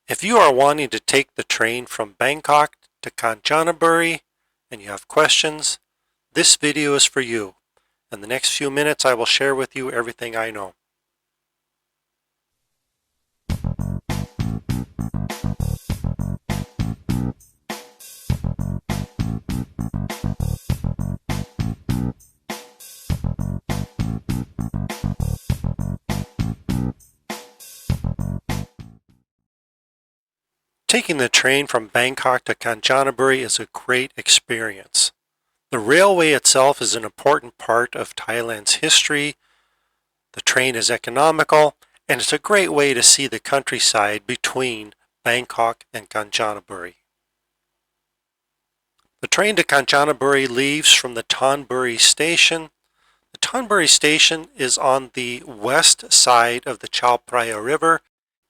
If you are wanting to take the train from Bangkok to Kanchanaburi and you have questions, this video is for you. In the next few minutes, I will share with you everything I know. Taking the train from Bangkok to Kanchanaburi is a great experience. The railway itself is an important part of Thailand's history. The train is economical, and it's a great way to see the countryside between Bangkok and Kanchanaburi. The train to Kanchanaburi leaves from the Thonburi Station. The Thonburi Station is on the west side of the Chao Phraya River.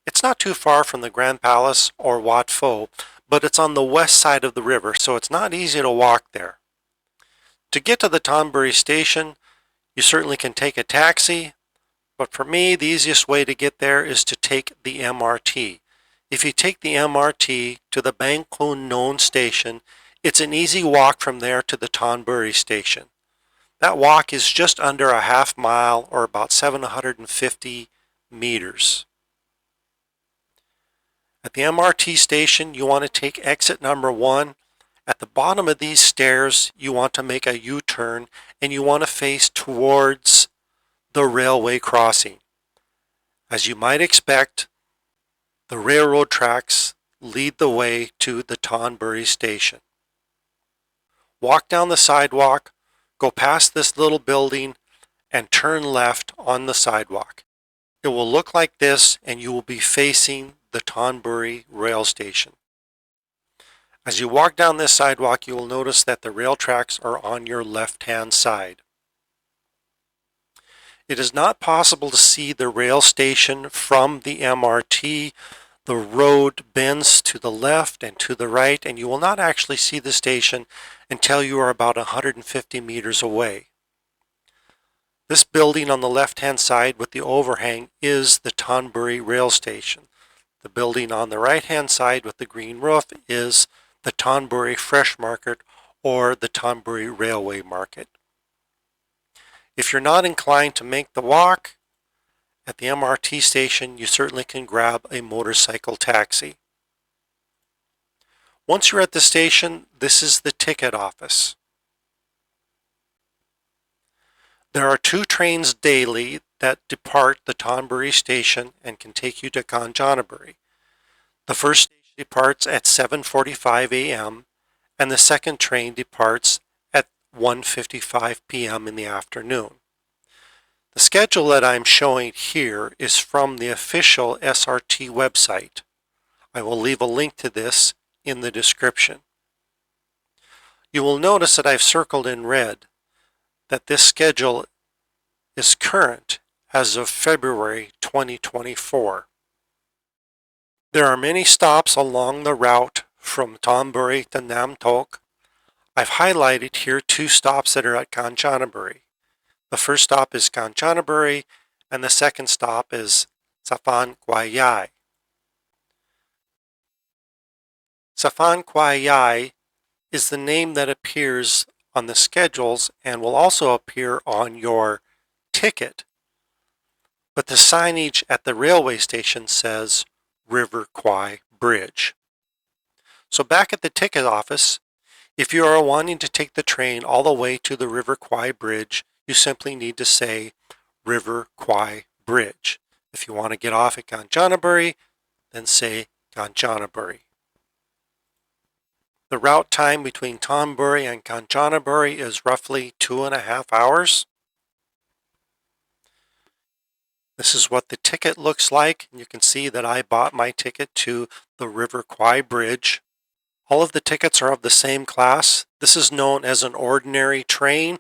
It's not too far from the Grand Palace or Wat Pho, but it's on the west side of the river, so it's not easy to walk there. To get to the Thonburi Station, you certainly can take a taxi, but for me, the easiest way to get there is to take the MRT. If you take the MRT to the Bangkok Station, it's an easy walk from there to the Thonburi Station. That walk is just under a half mile or about 750 meters. At the MRT station, you want to take exit number 1. At the bottom of these stairs, you want to make a U-turn and you want to face towards the railway crossing. As you might expect, the railroad tracks lead the way to the Thonburi Station. Walk down the sidewalk, go past this little building, and turn left on the sidewalk. It will look like this, and you will be facing the Thonburi rail station. As you walk down this sidewalk, you will notice that the rail tracks are on your left-hand side. It is not possible to see the rail station from the MRT. The road bends to the left and to the right, and you will not actually see the station until you are about 150 meters away. This building on the left-hand side with the overhang is the Thonburi rail station. The building on the right-hand side with the green roof is the Thonburi Fresh Market or the Thonburi Railway Market. If you're not inclined to make the walk, at the MRT station you certainly can grab a motorcycle taxi. Once you're at the station, this is the ticket office. There are 2 trains daily that depart the Thonburi Station and can take you to Kanchanaburi. The first station departs at 7:45 a.m. and the second train departs at 1:55 p.m. in the afternoon. The schedule that I'm showing here is from the official SRT website. I will leave a link to this in the description. You will notice that I've circled in red that this schedule is current as of February 2024. There are many stops along the route from Thonburi to Nam Tok. I've highlighted here 2 stops that are at Kanchanaburi. The first stop is Kanchanaburi and the second stop is Safan Kwai Yai. Safan Kwai Yai is the name that appears on the schedules and will also appear on your ticket, but the signage at the railway station says River Kwai Bridge. So back at the ticket office, if you are wanting to take the train all the way to the River Kwai Bridge, you simply need to say River Kwai Bridge. If you want to get off at Kanchanaburi, then say Kanchanaburi. The route time between Thonburi and Kanchanaburi is roughly 2.5 hours. This is what the ticket looks like. You can see that I bought my ticket to the River Kwai Bridge. All of the tickets are of the same class. This is known as an ordinary train.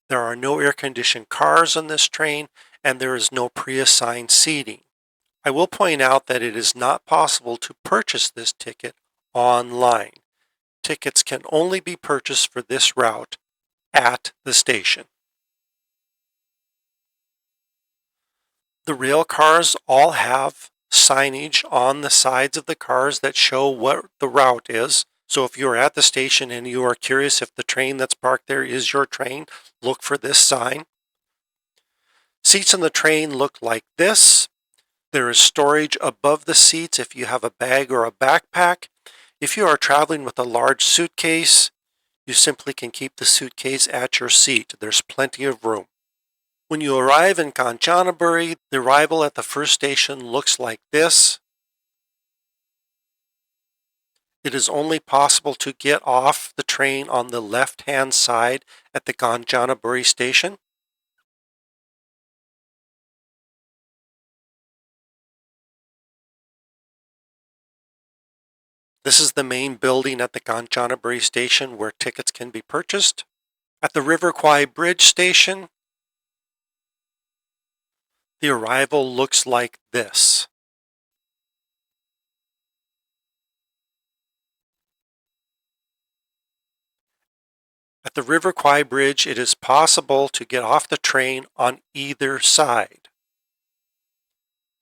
There are no air-conditioned cars on this train, and there is no pre-assigned seating. I will point out that it is not possible to purchase this ticket online. Tickets can only be purchased for this route at the station. The rail cars all have signage on the sides of the cars that show what the route is. So if you're at the station and you are curious if the train that's parked there is your train, look for this sign. Seats in the train look like this. There is storage above the seats if you have a bag or a backpack. If you are traveling with a large suitcase, you simply can keep the suitcase at your seat. There's plenty of room. When you arrive in Kanchanaburi, the arrival at the first station looks like this. It is only possible to get off the train on the left-hand side at the Kanchanaburi station. This is the main building at the Kanchanaburi station where tickets can be purchased. At the River Kwai Bridge station, the arrival looks like this. At the River Kwai Bridge, it is possible to get off the train on either side.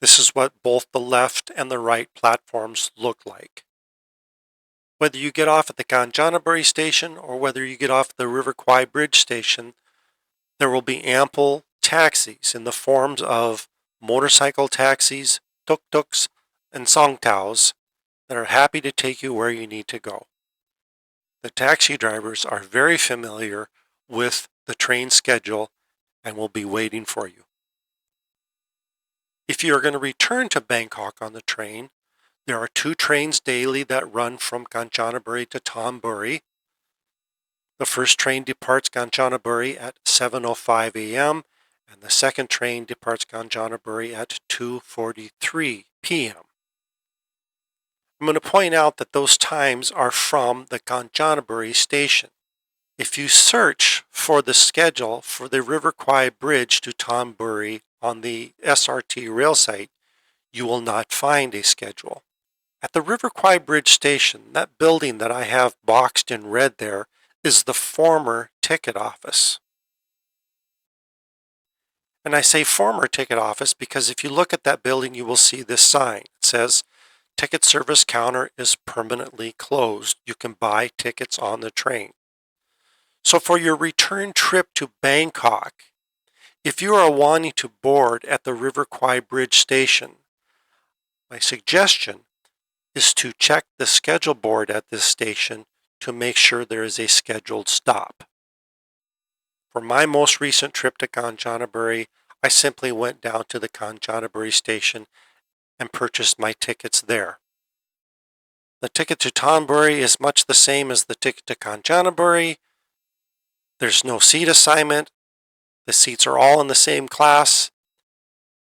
This is what both the left and the right platforms look like. Whether you get off at the Kanchanaburi station or whether you get off the River Kwai Bridge station, there will be ample taxis in the forms of motorcycle taxis, tuk-tuks, and songtaos that are happy to take you where you need to go. The taxi drivers are very familiar with the train schedule and will be waiting for you. If you are going to return to Bangkok on the train, there are 2 trains daily that run from Kanchanaburi to Thonburi. The first train departs Kanchanaburi at 7:05 a.m. and the second train departs Kanchanaburi at 2:43 p.m. I'm going to point out that those times are from the Kanchanaburi station. If you search for the schedule for the River Kwai Bridge to Thonburi on the SRT rail site, you will not find a schedule. At the River Kwai Bridge station, that building that I have boxed in red there is the former ticket office. And I say former ticket office because if you look at that building, you will see this sign. It says, ticket service counter is permanently closed. You can buy tickets on the train. So for your return trip to Bangkok, if you are wanting to board at the River Kwai Bridge station, my suggestion is to check the schedule board at this station to make sure there is a scheduled stop. For my most recent trip to Kanchanaburi, I simply went down to the Kanchanaburi station and purchased my tickets there. The ticket to Thonburi is much the same as the ticket to Kanchanaburi. There's no seat assignment. The seats are all in the same class,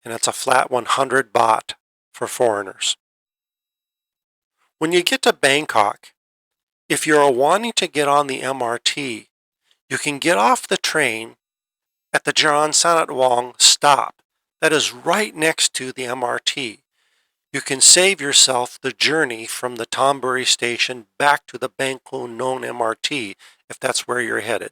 and it's a flat 100 baht for foreigners. When you get to Bangkok, if you're wanting to get on the MRT, you can get off the train at the Jalan Sanat Wong stop. That is right next to the MRT. You can save yourself the journey from the Thonburi station back to the Bangkok known MRT if that's where you're headed.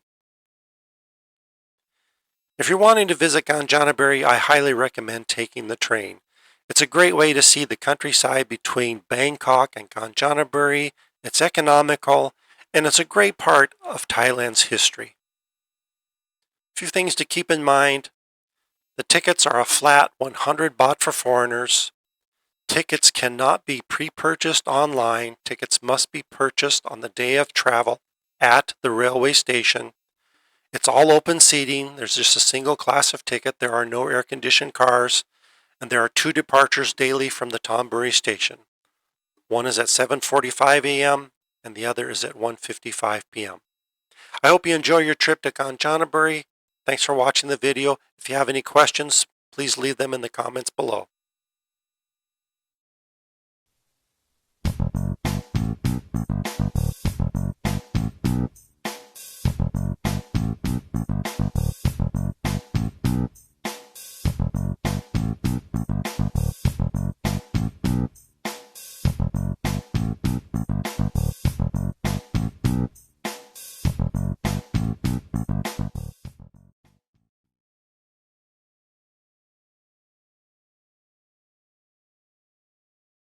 If you're wanting to visit Kanchanaburi, I highly recommend taking the train. It's a great way to see the countryside between Bangkok and Kanchanaburi. It's economical, and it's a great part of Thailand's history. A few things to keep in mind. The tickets are a flat 100 baht for foreigners. Tickets cannot be pre-purchased online. Tickets must be purchased on the day of travel at the railway station. It's all open seating. There's just a single class of ticket. There are no air-conditioned cars. And there are 2 departures daily from the Thonburi station. One is at 7:45 a.m. and the other is at 1:55 p.m. I hope you enjoy your trip to Kanchanaburi. Thanks for watching the video. If you have any questions, please leave them in the comments below.